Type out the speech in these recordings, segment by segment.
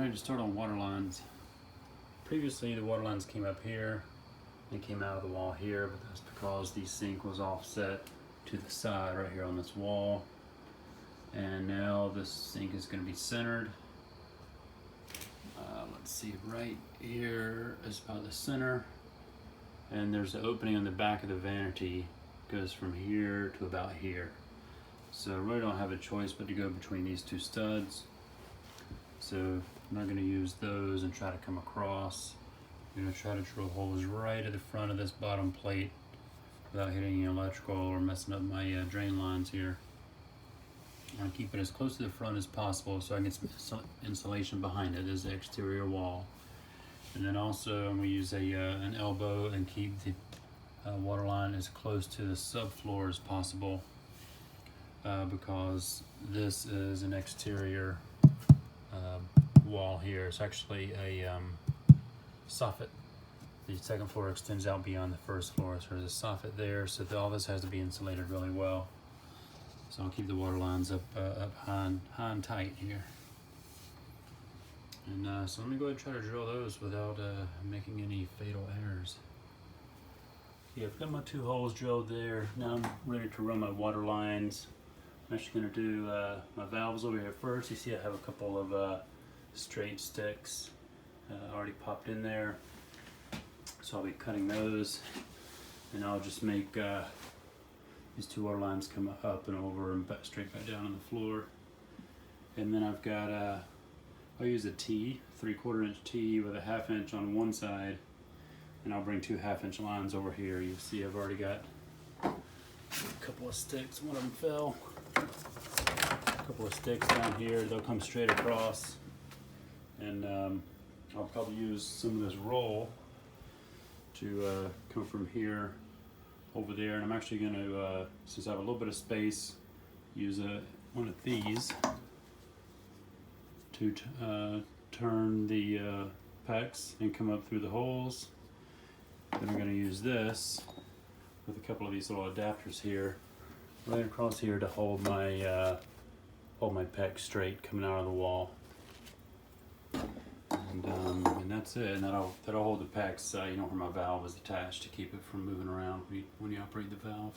Alright, to start on water lines. Previously the water lines came up here and came out of the wall here, but that's because the sink was offset to the side right here on this wall. And now this sink is going to be centered. Let's see, right here is about the center. And there's an opening on the back of the vanity, goes from here to about here. So I really don't have a choice but to go between these two studs. So I'm not going to use those and try to come across. I'm going to try to drill holes right at the front of this bottom plate without hitting any electrical or messing up my drain lines here. I'll keep it as close to the front as possible so I can get some insulation behind it as the exterior wall. And then also I'm going to use an elbow and keep the water line as close to the subfloor as possible because this is an exterior wall here. It's actually a soffit. The second floor extends out beyond the first floor, so there's a soffit there, so all this has to be insulated really well. So I'll keep the water lines up high and tight here. And so let me go ahead and try to drill those without making any fatal errors. Yeah, I've got my two holes drilled there. Now I'm ready to run my water lines. I'm actually going to do my valves over here first. You see I have a couple of straight sticks already popped in there. So I'll be cutting those, and I'll just make these two water lines come up and over and back, straight back down on the floor. And then I've got, I'll use a T, 3/4 inch T with a 1/2 inch on one side, and I'll bring two 1/2 inch lines over here. You see I've already got a couple of sticks, one of them fell. A couple of sticks down here, they'll come straight across. And I'll probably use some of this roll to come from here over there, and I'm actually going to, since I have a little bit of space, use one of these to turn the pecs and come up through the holes. Then I'm going to use this with a couple of these little adapters here right across here to hold my pecs straight coming out of the wall. And that's it, and that'll hold the pecs, you know, where my valve is attached to keep it from moving around when you operate the valve.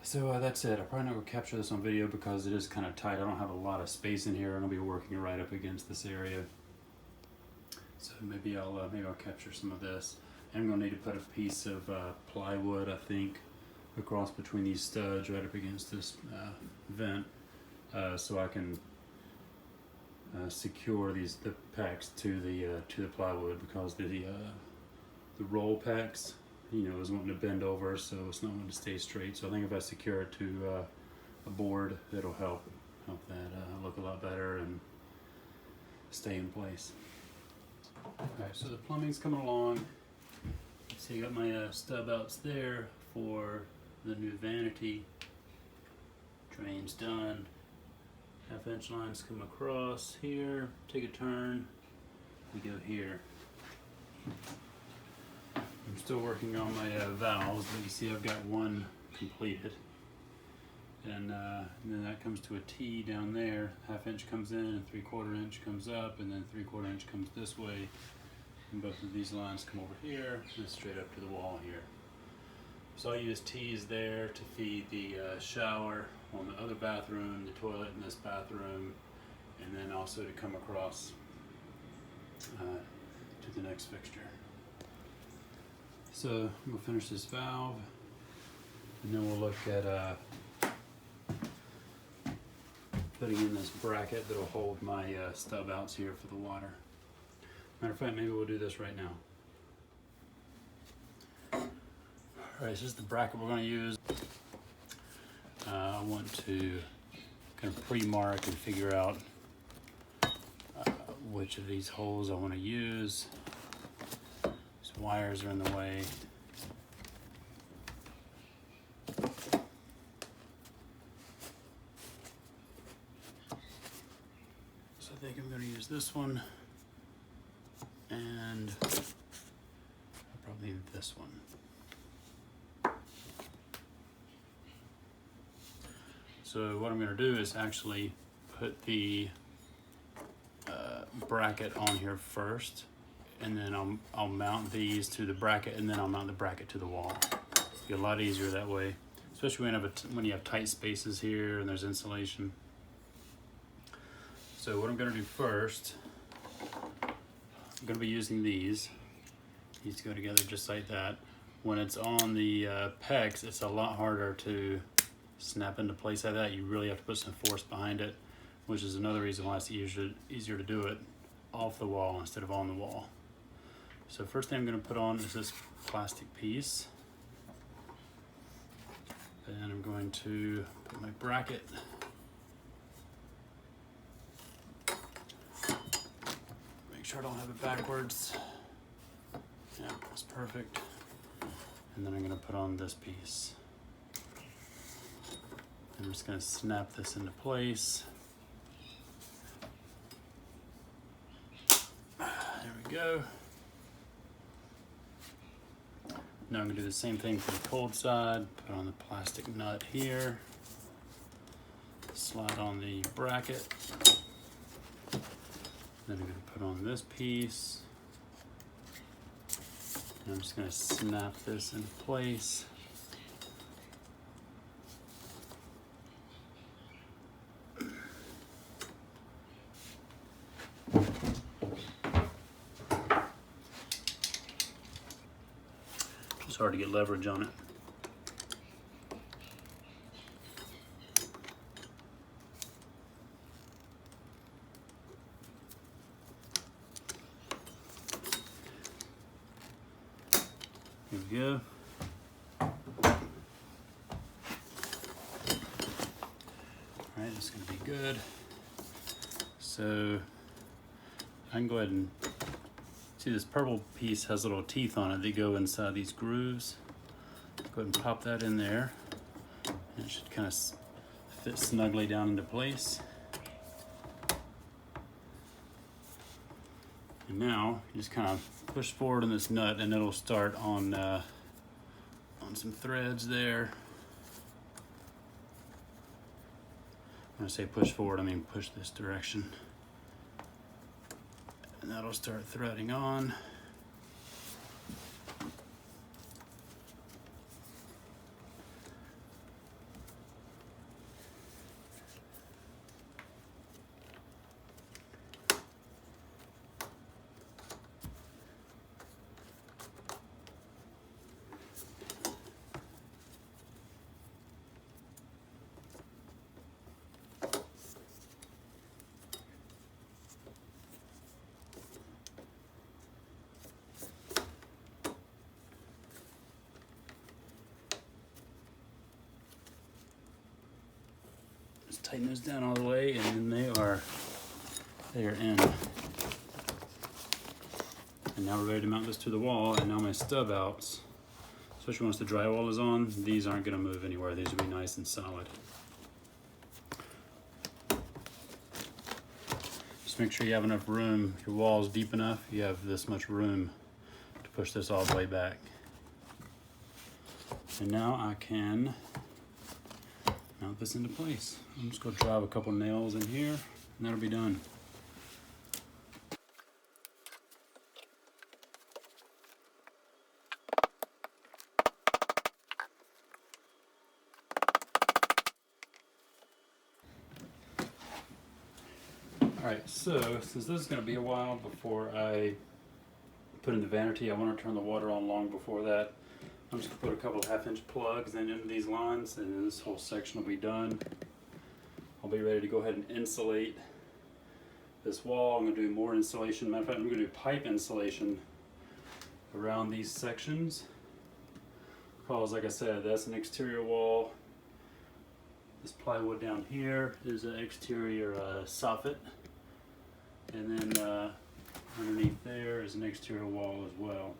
So that's it. I'm probably not going to capture this on video because it is kind of tight. I don't have a lot of space in here, and I'll be working right up against this area. So maybe I'll capture some of this. I'm going to need to put a piece of plywood, I think, across between these studs right up against this vent, so I can secure the pecs to the plywood, because the roll pecs, you know, is wanting to bend over, so it's not going to stay straight. So I think if I secure it to a board, it'll help that look a lot better and stay in place. Okay, so the plumbing's coming along. See, I got my stub outs there for the new vanity. Drain's done. 1/2 inch lines come across here, take a turn, we go here. I'm still working on my valves, but you see I've got one completed. And then that comes to a T down there. 1/2 inch comes in and 3/4 inch comes up, and then 3/4 inch comes this way. And both of these lines come over here and straight up to the wall here. So I'll use T's there to feed the shower on the other bathroom, the toilet in this bathroom, and then also to come across to the next fixture. So we'll finish this valve, and then we'll look at putting in this bracket that'll hold my stub outs here for the water. Matter of fact, maybe we'll do this right now. Alright, so this is the bracket we're going to use. I want to kind of pre-mark and figure out which of these holes I want to use. These wires are in the way. So I think I'm going to use this one, and probably this one. So what I'm going to do is actually put the bracket on here first, and then I'll mount these to the bracket, and then I'll mount the bracket to the wall. It'll be a lot easier that way, especially when you have tight spaces here and there's insulation. So what I'm going to do first, I'm going to be using these. These go together just like that. When it's on the pegs, it's a lot harder to snap into place like that. You really have to put some force behind it, which is another reason why it's easier to do it off the wall instead of on the wall. So first thing I'm going to put on is this plastic piece. Then I'm going to put my bracket. Make sure I don't have it backwards. Yeah, that's perfect. And then I'm going to put on this piece. I'm just going to snap this into place. There we go. Now I'm going to do the same thing for the cold side. Put on the plastic nut here. Slide on the bracket. Then I'm going to put on this piece. And I'm just going to snap this into place. It's hard to get leverage on it. Here we go. All right, it's going to be good. So I can go ahead and see this purple piece has little teeth on it that go inside these grooves. Go ahead and pop that in there. And it should kind of fit snugly down into place. And now you just kind of push forward on this nut and it'll start on some threads there. When I say push forward, I mean push this direction. And that'll start threading on. Just tighten those down all the way, and then they are in. And now we're ready to mount this to the wall. And now my stub outs, especially once the drywall is on, these aren't going to move anywhere. These will be nice and solid. Just make sure you have enough room. If your wall is deep enough, you have this much room to push this all the way back. And now I can mount this into place. I'm just going to drive a couple nails in here, and that'll be done. Alright, so since this is going to be a while before I put in the vanity, I want to turn the water on long before that. I'm just going to put a couple of 1/2-inch plugs into these lines, and then this whole section will be done. I'll be ready to go ahead and insulate this wall. I'm going to do more insulation. Matter of fact, I'm going to do pipe insulation around these sections. Because, like I said, that's an exterior wall. This plywood down here is an exterior soffit. And then underneath there is an exterior wall as well.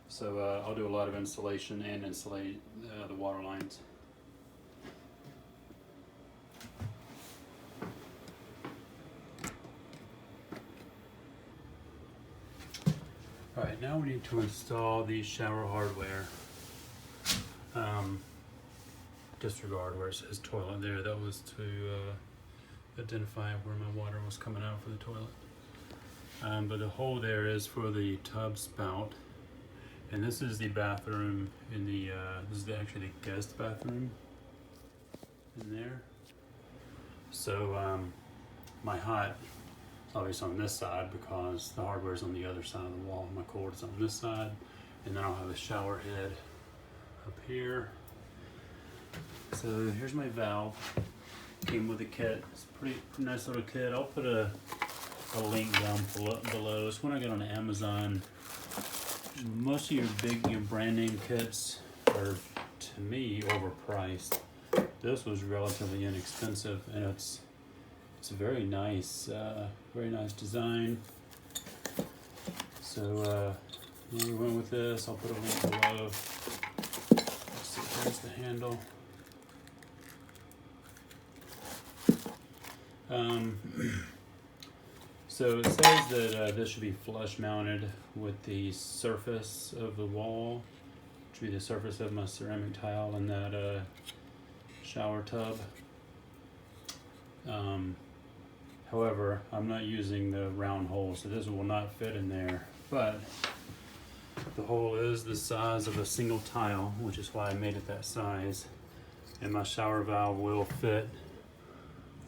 So I'll do a lot of insulation and insulate the water lines. Alright, now we need to install the shower hardware. Disregard where it says toilet there. That was to identify where my water was coming out for the toilet. But the hole there is for the tub spout, and this is the bathroom in the this is actually the guest bathroom in there. So my hot is obviously on this side because the hardware is on the other side of the wall. My cord is on this side, and then I'll have a shower head up here. So here's my valve. Came with a kit. It's a pretty nice little kit. I'll put a link down below. It's one I got on Amazon. Most of your brand name kits are, to me, overpriced. This was relatively inexpensive, and it's a very nice design. So we went with this. I'll put a link below. Let's see, here's the handle. So it says that this should be flush mounted with the surface of the wall, which would be the surface of my ceramic tile in that shower tub. However, I'm not using the round hole, so this will not fit in there. But the hole is the size of a single tile, which is why I made it that size. And my shower valve will fit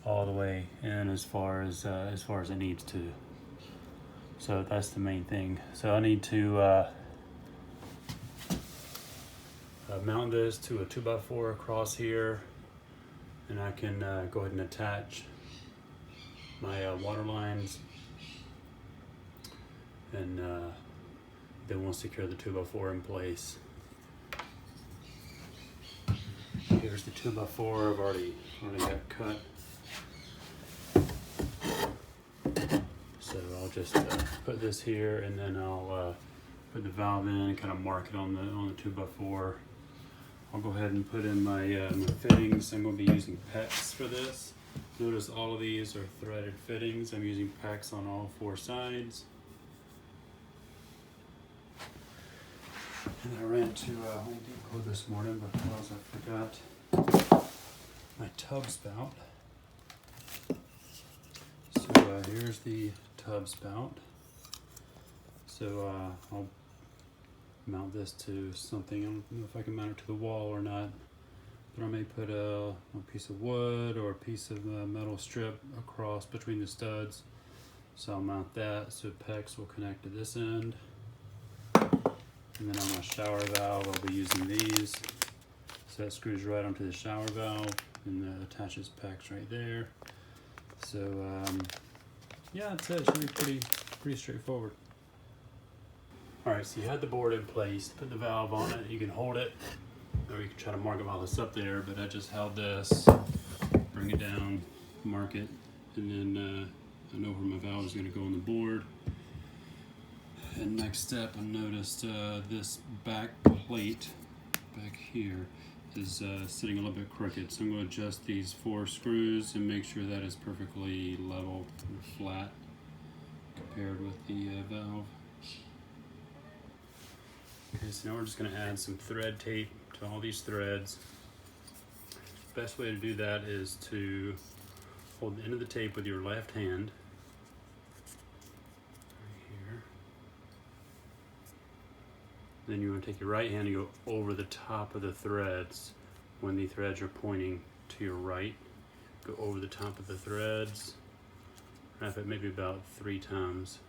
all the way in as far as it needs to. So that's the main thing. So I need to mount this to a 2x4 across here, and I can go ahead and attach my water lines, and then we'll secure the 2x4 in place. Here's the 2x4. I've already got cut. So I'll just put this here, and then I'll put the valve in and kind of mark it on the 2x4. I'll go ahead and put in my fittings. I'm going to be using PEX for this. Notice all of these are threaded fittings. I'm using PEX on all 4 sides. And I ran to Home Depot this morning because I forgot my tub spout. So here's the tub spout. So I'll mount this to something. I don't know if I can mount it to the wall or not, but I may put a piece of wood or a piece of metal strip across between the studs. So I'll mount that so PEX will connect to this end. And then on my shower valve, I'll be using these. So that screws right onto the shower valve and attaches PEX right there. So yeah, that's it. It should be pretty straightforward. All right, so you had the board in place. Put the valve on it. You can hold it, or you can try to mark it while it's up there. But I just held this, bring it down, mark it, and then I know where my valve is going to go on the board. And next step, I noticed this back plate back here is sitting a little bit crooked, so I'm going to adjust these 4 screws and make sure that is perfectly level and flat compared with the valve. Okay, so now we're just going to add some thread tape to all these threads. Best way to do that is to hold the end of the tape with your left hand right here. Then you want to take your right hand and go over the top of the threads when the threads are pointing to your right. Go over the top of the threads. Wrap it maybe about 3 times.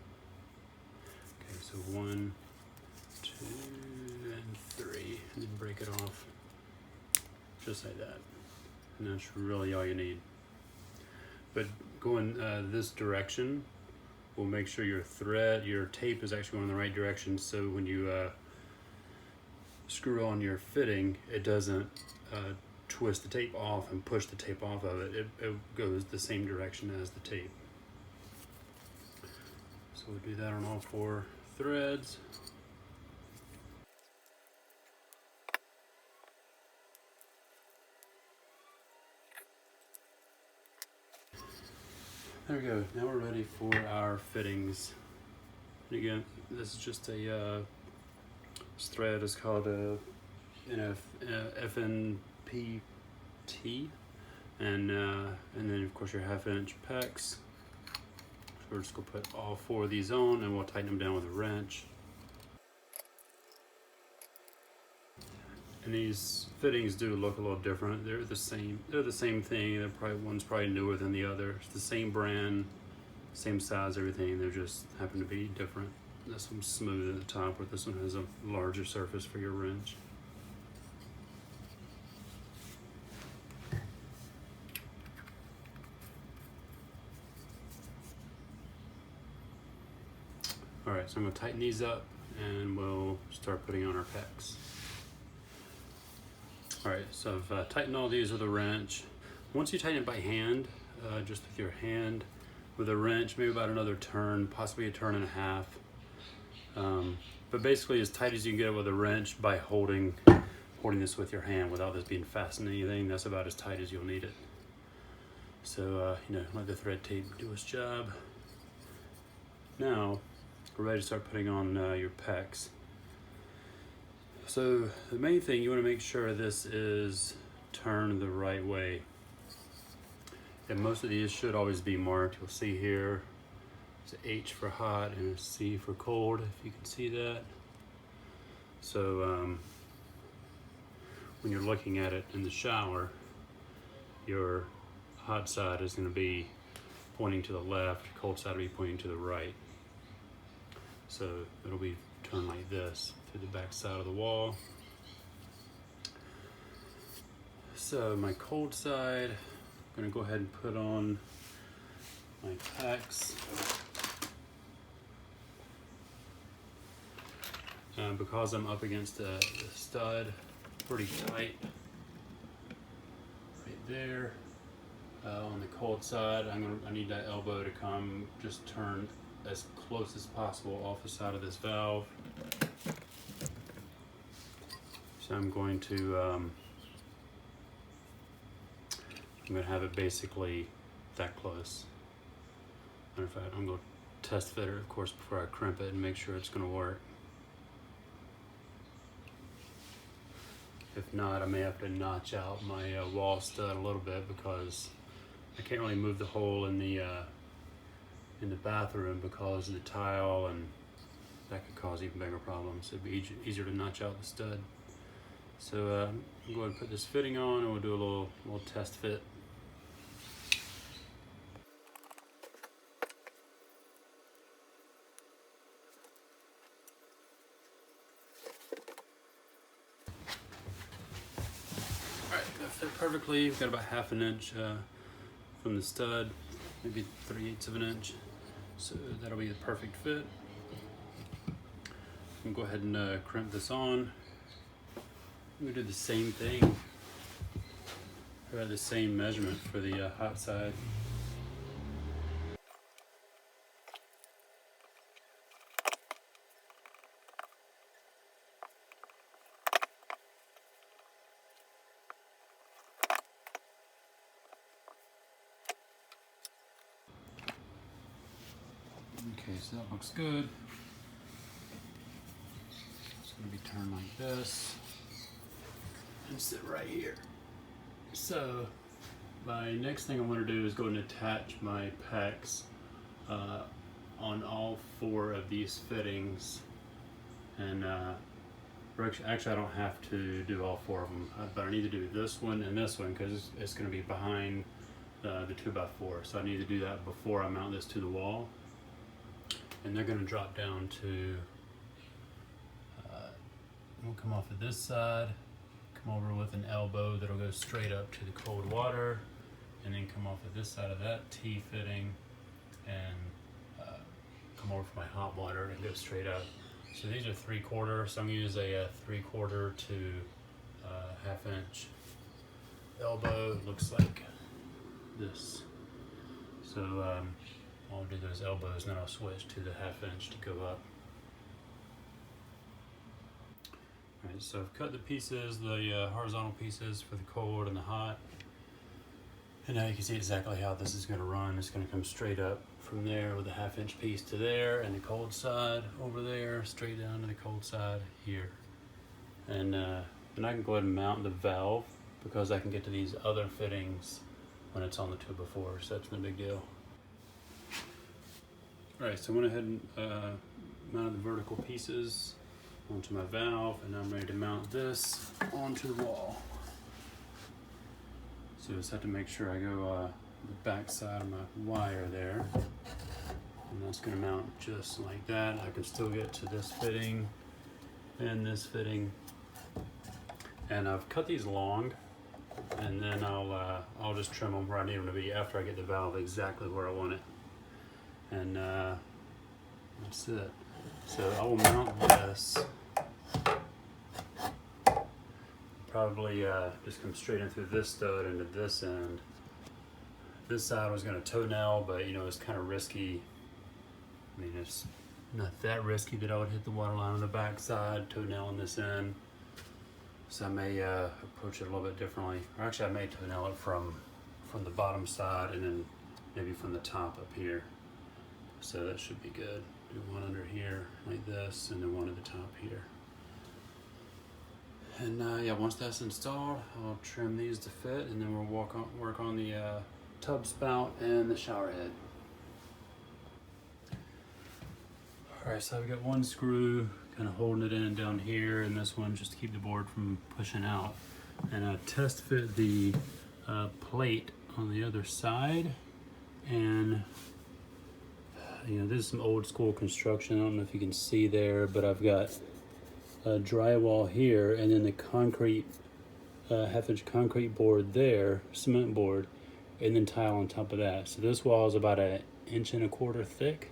Okay, so 1, 2, and 3, and then break it off just like that. And that's really all you need. But going this direction will make sure your tape is actually going in the right direction, so when you screw on your fitting, it doesn't twist the tape off and push the tape off of it. It goes the same direction as the tape. So we'll do that on all 4 threads. There we go. Now we're ready for our fittings. And again, this is just a this thread is called a FNPT, and then of course your 1/2 inch pecs. So we're just gonna put all 4 of these on, and we'll tighten them down with a wrench. And these fittings do look a little different. They're the same. They're the same thing. One's probably newer than the other. It's the same brand, same size, everything. They just happen to be different. This one's smooth at the top, where this one has a larger surface for your wrench. All right, so I'm gonna tighten these up, and we'll start putting on our pecs. All right, so I've tightened all these with a wrench. Once you tighten it by hand, just with your hand, with a wrench, maybe about another turn, possibly a turn and a half. But basically as tight as you can get it with a wrench by holding this with your hand without this being fastened to anything. That's about as tight as you'll need it. So, let the thread tape do its job. Now, we're ready to start putting on your pecs. So the main thing, you want to make sure this is turned the right way. And most of these should always be marked. You'll see here, it's an H for hot and a C for cold, if you can see that. So when you're looking at it in the shower, your hot side is going to be pointing to the left, cold side will be pointing to the right. So it'll be turned like this to the back side of the wall. So my cold side, I'm gonna go ahead and put on my pecs. Because I'm up against the stud pretty tight right there. On the cold side, I need that elbow to come just turn as close as possible off the side of this valve. So I'm going to have it basically that close. Matter of fact, I'm going to test fit it, of course, before I crimp it and make sure it's going to work. If not, I may have to notch out my wall stud a little bit, because I can't really move the hole in the bathroom because of the tile, and that could cause even bigger problems. It'd be easier to notch out the stud. So I'm going to put this fitting on, and we'll do a little test fit. Alright, that fit perfectly. We've got about 1/2 inch from the stud, maybe 3/8 of an inch. So that'll be the perfect fit. I'm gonna go ahead and crimp this on. I'm gonna do the same thing. I have the same measurement for the hot side. Okay, so that looks good. It's going to be turned like this and sit right here. So my next thing I want to do is go and attach my pecs on all 4 of these fittings. And actually I don't have to do all 4 of them, but I need to do this one and this one, because it's going to be behind the 2x4. So I need to do that before I mount this to the wall. And they're going to drop down to, we'll come off of this side, come over with an elbow that'll go straight up to the cold water, and then come off of this side of that T fitting and come over for my hot water and go straight up. So these are 3/4, so I'm going to use a 3/4 to 1/2 inch elbow. It looks like this. So I'll do those elbows, and then I'll switch to the 1/2 inch to go up. Alright, so I've cut the pieces, the horizontal pieces for the cold and the hot. And now you can see exactly how this is going to run. It's going to come straight up from there with a 1/2 inch piece to there, and the cold side over there, straight down to the cold side here. And then I can go ahead and mount the valve, because I can get to these other fittings when it's on the 2x4, so that's no big deal. Alright, so I went ahead and mounted the vertical pieces onto my valve, and I'm ready to mount this onto the wall. So just have to make sure I go the back side of my wire there, and that's going to mount just like that. I can still get to this fitting and this fitting, and I've cut these long, and then I'll just trim them where I need them to be after I get the valve exactly where I want it, and that's it. So I will mount this. Probably just come straight in through this stud into this end. This side was going to toe nail, but you know, it's kind of risky. I mean, it's not that risky that I would hit the water line on the back side, toe nail on this end. So I may approach it a little bit differently. Or actually, I may toe nail it from the bottom side and then maybe from the top up here. So that should be good. Do one under here like this, and then one at the top here. And yeah, once that's installed, I'll trim these to fit, and then we'll work on the tub spout and the shower head. All right, so I've got one screw kind of holding it in down here, and this one just to keep the board from pushing out. And I test fit the plate on the other side, and you know, this is some old school construction. I don't know if you can see there, but I've got a drywall here, and then the concrete, half-inch concrete board there, cement board, and then tile on top of that. So this wall is about 1.25 inches thick,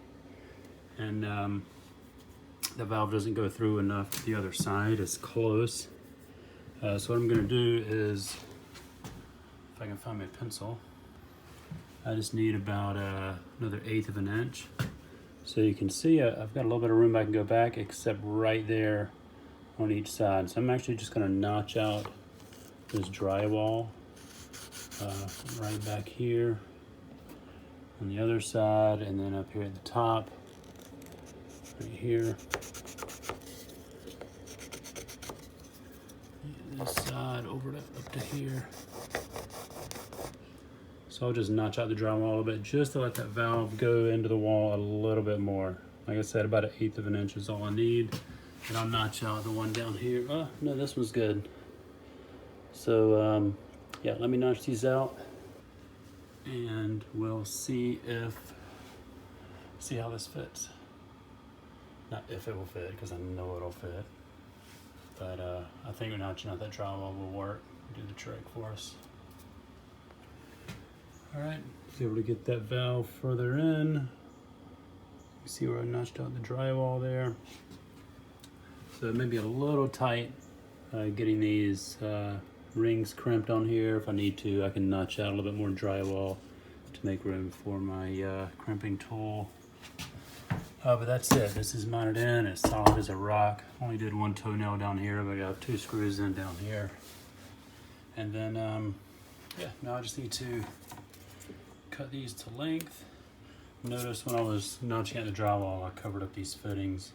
and the valve doesn't go through enough to the other side. It's close. So what I'm going to do is, if I can find my pencil, I just need about another 1/8 of an inch. So you can see I've got a little bit of room I can go back, except right there on each side. So I'm actually just going to notch out this drywall right back here on the other side, and then up here at the top, right here. This side over to up to here. So I'll just notch out the drywall a little bit just to let that valve go into the wall a little bit more. Like I said, about 1/8 of an inch is all I need. And I'll notch out the one down here. Oh, no, this one's good. So, yeah, let me notch these out, and we'll see how this fits. Not if it will fit, because I know it'll fit. But I think notching out that drywall will work, do the trick for us. All right, be able to get that valve further in. You see where I notched out the drywall there. So it may be a little tight getting these rings crimped on here. If I need to, I can notch out a little bit more drywall to make room for my crimping tool. But that's it. This is mounted in. It's solid as a rock. Only did one toenail down here, but I got 2 screws in down here. And then, yeah, now I just need to cut these to length. Notice when I was notching out the drywall, I covered up these fittings.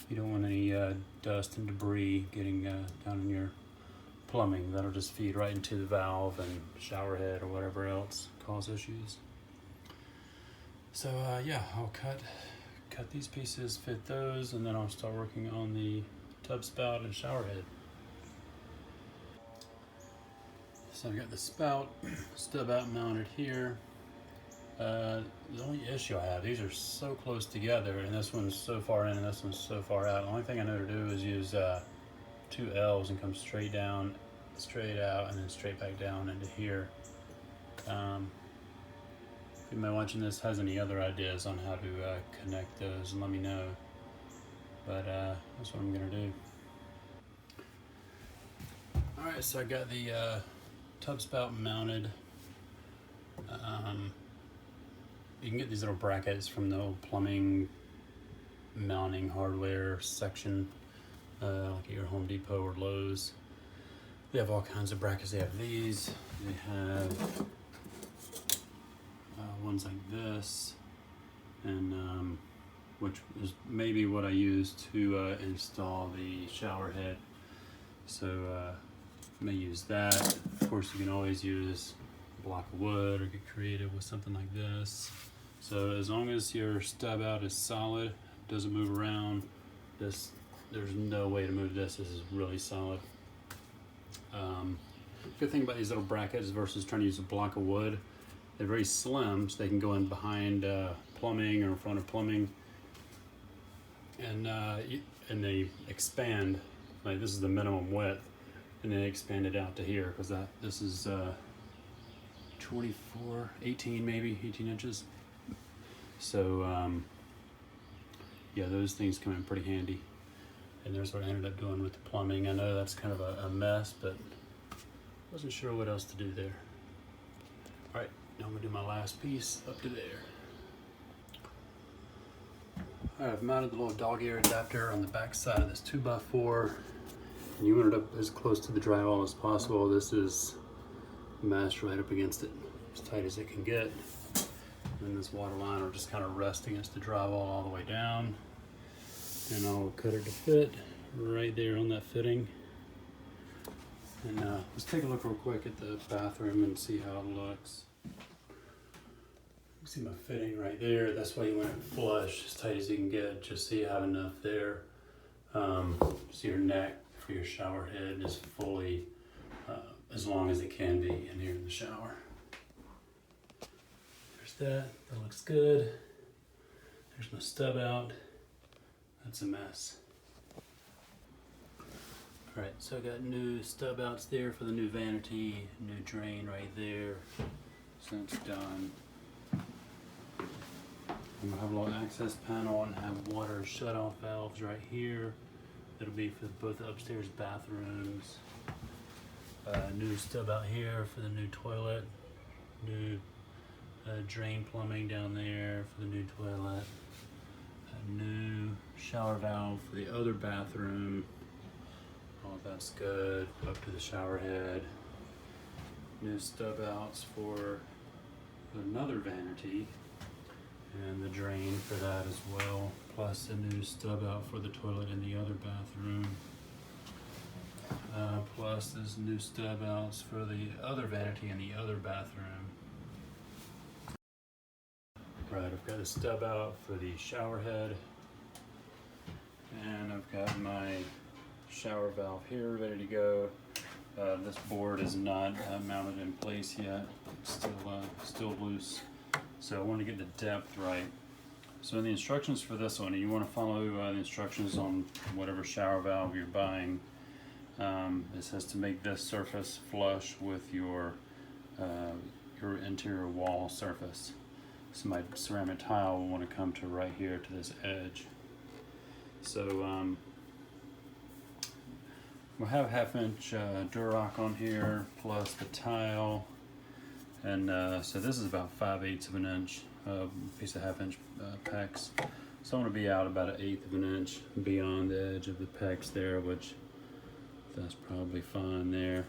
You don't want any dust and debris getting down in your plumbing. That'll just feed right into the valve and shower head or whatever else, cause issues. So yeah, I'll cut these pieces, fit those, and then I'll start working on the tub spout and shower head. So I've got the spout stub out mounted here. The only issue I have, these are so close together, and this one's so far in and this one's so far out. The only thing I know to do is use 2 L's and come straight down, straight out, and then straight back down into here. If anybody watching this has any other ideas on how to connect those, let me know. But that's what I'm gonna do. All right, so I got the tub spout mounted. You can get these little brackets from the old plumbing mounting hardware section, like at your Home Depot or Lowe's. They have all kinds of brackets. They have these. They have ones like this, and which is maybe what I use to install the shower head. So I may use that. Of course, you can always use block of wood or get creative with something like this. So as long as your stub out is solid, doesn't move around, there's no way to move this. This is really solid. Good thing about these little brackets versus trying to use a block of wood, they're very slim, so they can go in behind plumbing or in front of plumbing, and they expand. Like this is the minimum width, and they expand it out to here because this is 18 maybe 18 inches. So yeah, those things come in pretty handy. And there's what I ended up doing with the plumbing. I know that's kind of a mess, but wasn't sure what else to do there. All right, now I'm gonna do my last piece up to there. All right, I've mounted the little dog ear adapter on the back side of this 2x4. And you want it up as close to the drywall as possible. This is mashed right up against it, as tight as it can get. And this water line will just kind of rest against the drywall all the way down. And I'll cut it to fit right there on that fitting. And let's take a look real quick at the bathroom and see how it looks. You see my fitting right there. That's why you want it flush, as tight as you can get, just so you have enough there. So your neck for your shower head is fully as long as it can be in here in the shower. There's that looks good. There's my stub out. That's a mess. All right, so I got new stub outs there for the new vanity, new drain right there. So that's done. I'm gonna have a little access panel and have water shut off valves right here. That'll be for both the upstairs bathrooms. New stub out here for the new toilet. New drain plumbing down there for the new toilet. A new shower valve for the other bathroom. All that's good. Up to the shower head. New stub outs for another vanity and the drain for that as well. Plus a new stub out for the toilet in the other bathroom. Plus there's new stub outs for the other vanity in the other bathroom. Right, I've got a stub out for the shower head, and I've got my shower valve here ready to go. This board is not mounted in place yet. It's still loose, so I want to get the depth right. So in the instructions for this one, you want to follow the instructions on whatever shower valve you're buying. It says to make this surface flush with your interior wall surface. So my ceramic tile will want to come to right here to this edge. So we'll have 1/2 inch Durock on here plus the tile, and so this is about 5/8 of an inch piece of 1/2 inch PEX. So I want to be out about 1/8 of an inch beyond the edge of the PEX there, which that's probably fine there.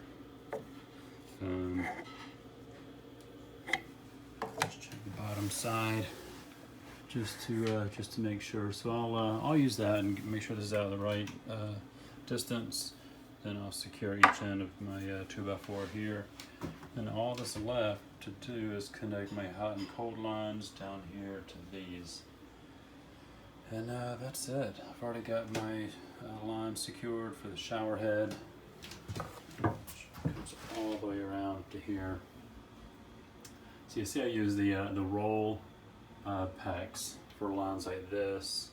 Let's check the bottom side just to make sure. So I'll use that and make sure this is out of the right distance. Then I'll secure each end of my 2x4 here. And all that's left to do is connect my hot and cold lines down here to these. And that's it. I've already got my line secured for the shower head, which comes all the way around to here. So you see I use the roll PEX for lines like this,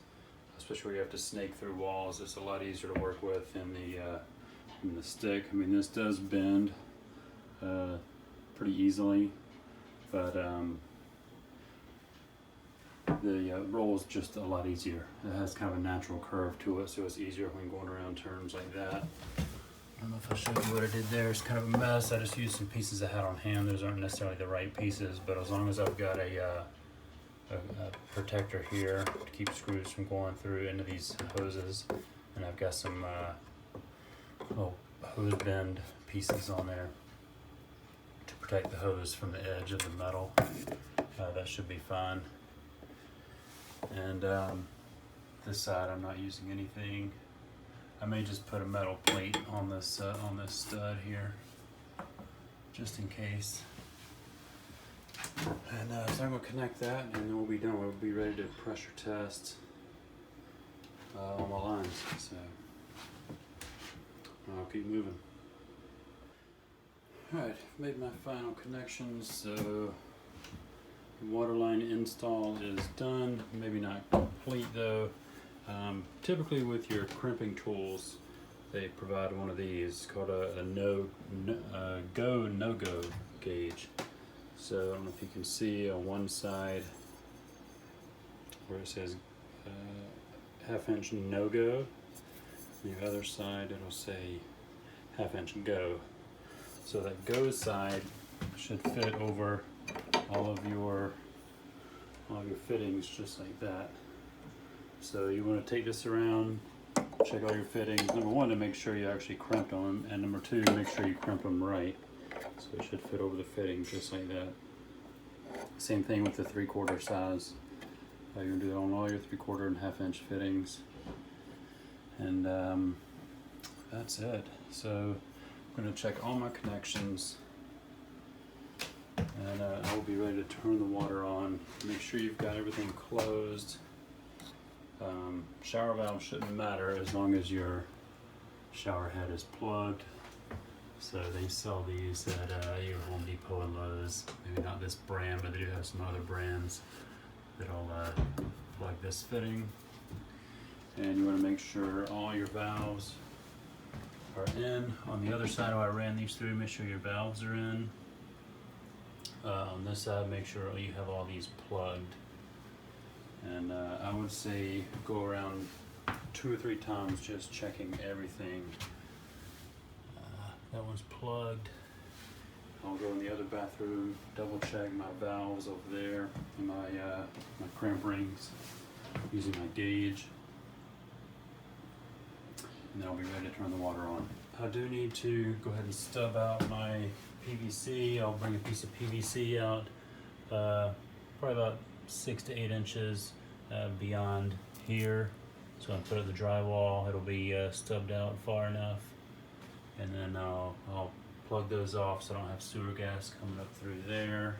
especially where you have to snake through walls. It's a lot easier to work with in the stick. I mean, this does bend pretty easily, but the roll is just a lot easier. It has kind of a natural curve to it, so it's easier when going around turns like that. I don't know if I showed you what I did there. It's kind of a mess. I just used some pieces I had on hand. Those aren't necessarily the right pieces, but as long as I've got a protector here to keep screws from going through into these hoses, and I've got some little hose bend pieces on there to protect the hose from the edge of the metal. That should be fine. And this side I'm not using anything. I may just put a metal plate on this stud here, just in case. And so I'm going to connect that, and then we'll be done. We'll be ready to pressure test all my lines. So I'll keep moving. Alright, made my final connections. So the water line install is done. Maybe not complete though. Typically with your crimping tools, they provide one of these called a go no-go gauge. So I don't know if you can see on one side where it says half-inch no-go. The other side it'll say half-inch go. So that go side should fit over all of your fittings just like that. So you want to take this around, check all your fittings. Number one, to make sure you actually crimp them, and number two, make sure you crimp them right. So it should fit over the fitting just like that. Same thing with the 3/4 size. You're gonna do that on all your 3/4 and half-inch fittings, and that's it. So I'm gonna check all my connections, and I will be ready to turn the water on. Make sure you've got everything closed. Shower valve shouldn't matter as long as your shower head is plugged. So they sell these at your Home Depot and Lowe's. Maybe not this brand, but they do have some other brands that'll plug this fitting. And you want to make sure all your valves are in. On the other side, where I ran these through, make sure your valves are in. On this side, make sure you have all these plugged. And I would say go around 2 or 3 times just checking everything. That one's plugged. I'll go in the other bathroom, double check my valves over there and my cramp rings using my gauge. And then I'll be ready to turn the water on. I do need to go ahead and stub out my PVC. I'll bring a piece of PVC out, probably about 6 to 8 inches beyond here. So when I put it in the drywall, it'll be stubbed out far enough. And then I'll plug those off so I don't have sewer gas coming up through there.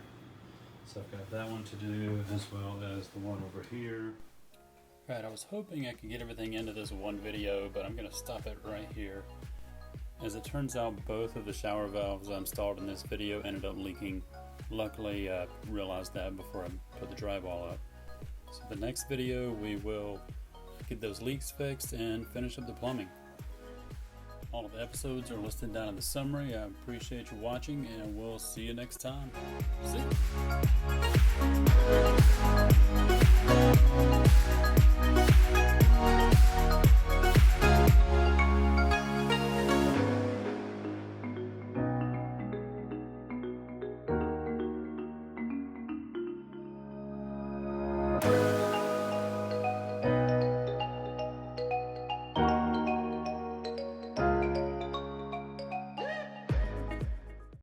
So I've got that one to do, as well as the one over here. Right, I was hoping I could get everything into this one video, but I'm gonna stop it right here. As it turns out, both of the shower valves I installed in this video ended up leaking. Luckily, I realized that before I put the drywall up. So the next video, we will get those leaks fixed and finish up the plumbing. All of the episodes are listed down in the summary. I appreciate you watching, and we'll see you next time. See ya.